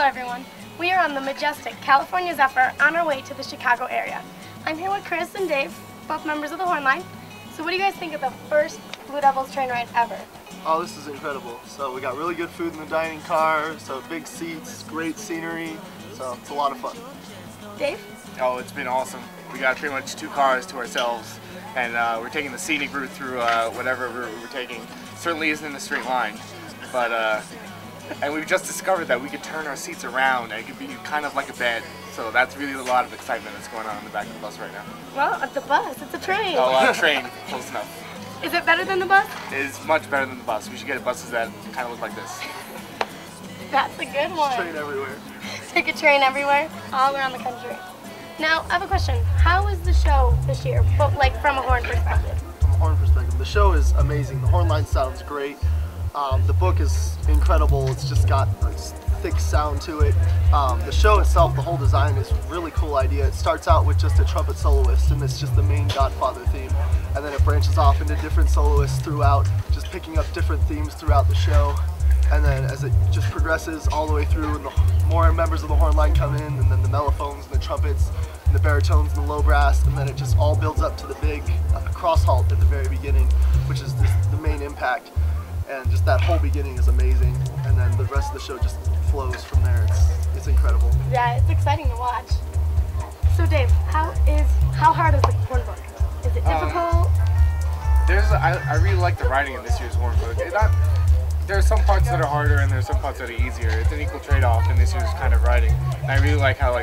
everyone. We are on the majestic California Zephyr on our way to the Chicago area. I'm here with Chris and Dave, both members of the Horn Line. So what do you guys think of the first Blue Devils train ride ever? Oh, this is incredible. So we got really good food in the dining car, so big seats, great scenery, so it's a lot of fun. Dave? Oh, it's been awesome. We got pretty much 2 cars to ourselves, and we're taking the scenic route through whatever route we're taking. Certainly isn't in a straight line, but and we've just discovered that we could turn our seats around and it could be kind of like a bed. So that's really a lot of excitement that's going on in the back of the bus right now. Well, it's a bus, it's a train. Oh, a train, close enough. Is it better than the bus? It is much better than the bus. We should get buses that kind of look like this. That's a good one. Train everywhere. Take a train everywhere, all around the country. Now, I have a question. How is the show this year, but like from a horn perspective? From a horn perspective, the show is amazing. The horn line sounds great. The book is incredible. It's just got a thick sound to it. The show itself, the whole design is a really cool idea. It starts out with just a trumpet soloist, and it's just the main Godfather theme. And then it branches off into different soloists throughout, just picking up different themes throughout the show. And then as it just progresses all the way through, and the more members of the horn line come in, and then the mellophones and the trumpets and the baritones and the low brass, and then it just all builds up to the big cross halt at the very beginning, which is the main impact. And just that whole beginning is amazing, and then the rest of the show just flows from there. It's incredible. Yeah, it's exciting to watch. So Dave, how hard is the horn book? Is it difficult? I really like the writing in this year's horn book. There are some parts that are harder and there are some parts that are easier. It's an equal trade-off in this year's kind of writing. And I really like how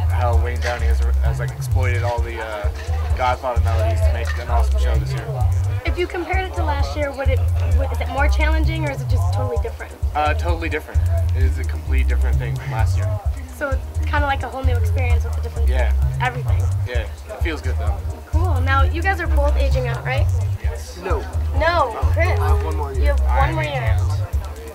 how Wayne Downey has like exploited all the Godfather melodies to make an awesome show this year. If you compared it to last year, is it more challenging or is it just totally different? Totally different. It is a complete different thing from last year. So it's kind of like a whole new experience with the different everything. Yeah, it feels good though. Cool. Now you guys are both aging out, right? Yes. No. No, Chris. I have 1 more year. You have 1 more year.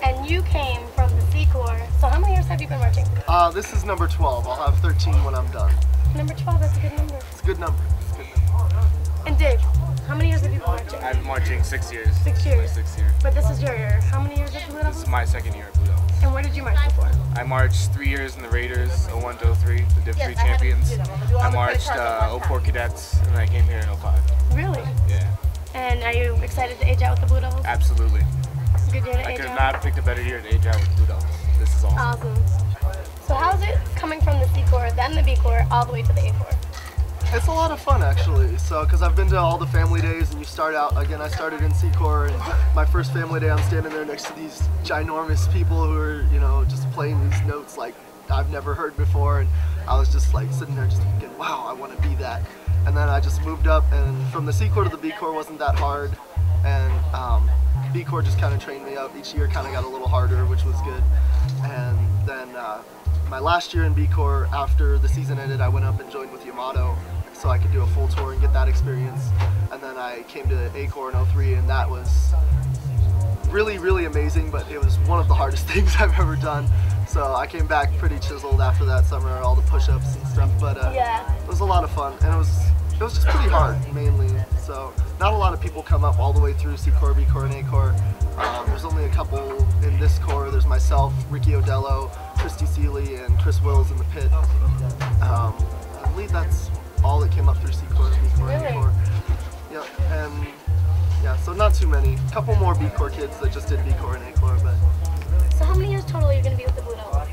And you came from the C Corps. So how many years have you been marching? This is number 12. I'll have 13 when I'm done. Number 12, that's a good number. It's a good number. It's a good number. And Dave, how many years have you been marching? I've been marching 6 years. 6 years. My 6th year. But this is your year. How many years at Blue Devils? This is my 2nd year at Blue Devils. And where did you march before? I marched 3 years in the Raiders, 01 to 03, the Div 3 champions. I marched 04 cadets, and then I came here in 05. Really? Yeah. And are you excited to age out with the Blue Devils? Absolutely. Good year to I age could out? have not picked a better year to age out with Blue Devils. This is awesome. Awesome. So how's it coming from the C Corps, then the B Corps, all the way to the A Corps? It's a lot of fun actually, so because I've been to all the family days, and you start out, again I started in C Corps, and my first family day I'm standing there next to these ginormous people who are, you know, just playing these notes like I've never heard before, and I was just like sitting there just thinking, wow, I want to be that. And then I just moved up, and from the C Corps to the B Corps wasn't that hard, and B Corps just kind of trained me up. Each year kind of got a little harder, which was good. And then my last year in B Corps, after the season ended, I went up and joined with Yamato, so I could do a full tour and get that experience. And then I came to A Corps in 03, and that was really, really amazing, but it was one of the hardest things I've ever done. So I came back pretty chiseled after that summer, all the push-ups and stuff, but it was a lot of fun, and it was just pretty hard, mainly. So not a lot of people come up all the way through C Corps, B Corps, and A Corps. There's only a couple in this Corps. There's myself, Ricky Odello, Christy Seeley, and Chris Wills in the pit. I believe that's all that came up through C Corps, B Corps, and A Corps. Yeah, and yeah, so not too many. A couple more B Corps kids that just did B Corps and A Corps, but. So how many years total are you going to be with the Blue Devils?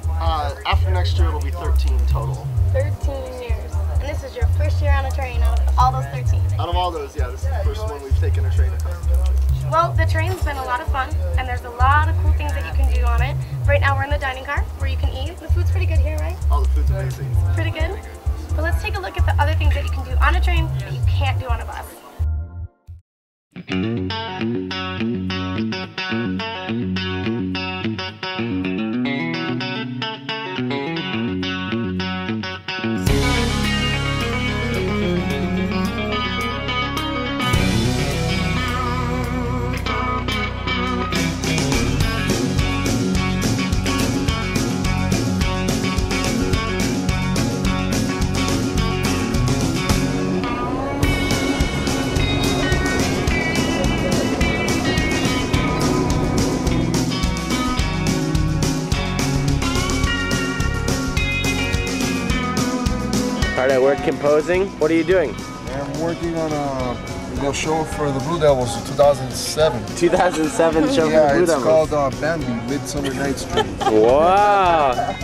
After next year, it'll be 13 total. 13 years. And this is your first year on a train out of all those 13? Out of all those, yeah, this is the first one we've taken a train across the country. Well, the train's been a lot of fun, and there's a lot of cool things that you can do on it. Right now we're in the dining car where you can eat. The food's pretty good here, right? Oh, the food's amazing. Pretty good? But let's take a look at the other things that you can do on a train that you can't do on a bus. Hard at work composing. What are you doing? I'm working on a show for the Blue Devils in 2007. 2007 show for the Blue Devils. Yeah, it's called Bambi, Midsummer Night's Dream. Wow.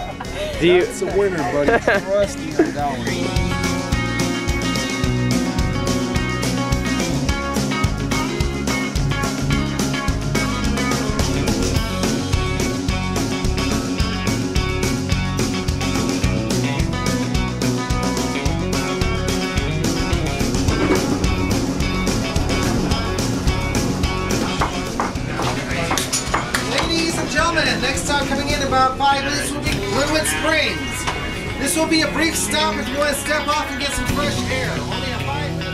It's a winner, buddy. Trust me on that one. Next time coming in about 5 minutes will be Glenwood Springs. This will be a brief stop if you want to step off and get some fresh air. Only a 5 minute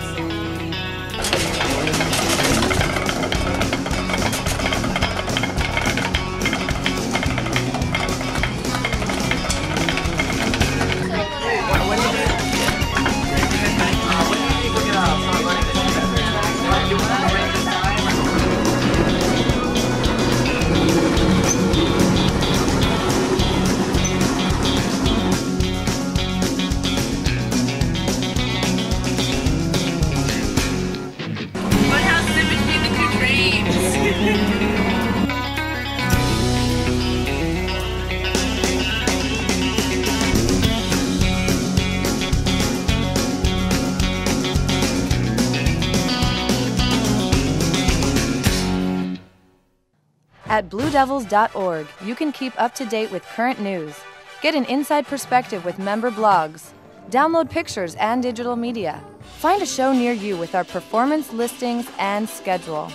At BlueDevils.org, you can keep up to date with current news, get an inside perspective with member blogs, download pictures and digital media, find a show near you with our performance listings and schedule.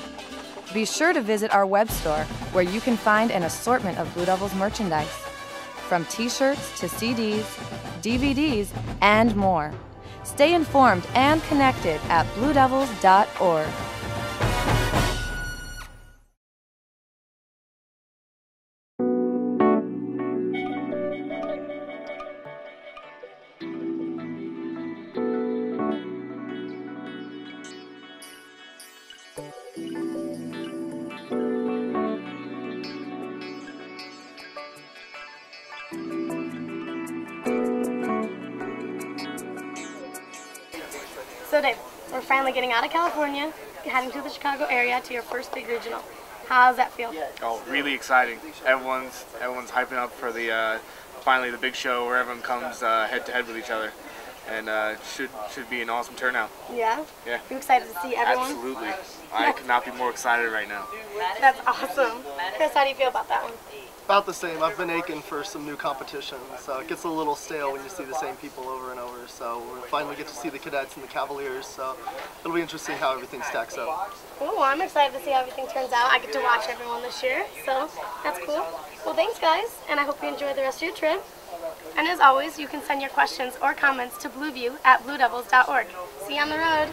Be sure to visit our web store where you can find an assortment of Blue Devils merchandise, from t-shirts to CDs, DVDs, and more. Stay informed and connected at BlueDevils.org. So Dave, we're finally getting out of California, heading to the Chicago area to your first big regional. How does that feel? Oh, really exciting. Everyone's hyping up for the finally the big show where everyone comes head to head with each other, and should be an awesome turnout. Yeah? Yeah. You excited to see everyone? Absolutely. I could not be more excited right now. That's awesome. Chris, how do you feel about that one? About the same. I've been aching for some new competition, so it gets a little stale when you see the same people over and over. So we'll finally get to see the cadets and the Cavaliers, so it'll be interesting how everything stacks up. Well, I'm excited to see how everything turns out. I get to watch everyone this year, so that's cool. Well, thanks guys, and I hope you enjoy the rest of your trip. And as always, you can send your questions or comments to BlueView at BlueDevils.org. See you on the road.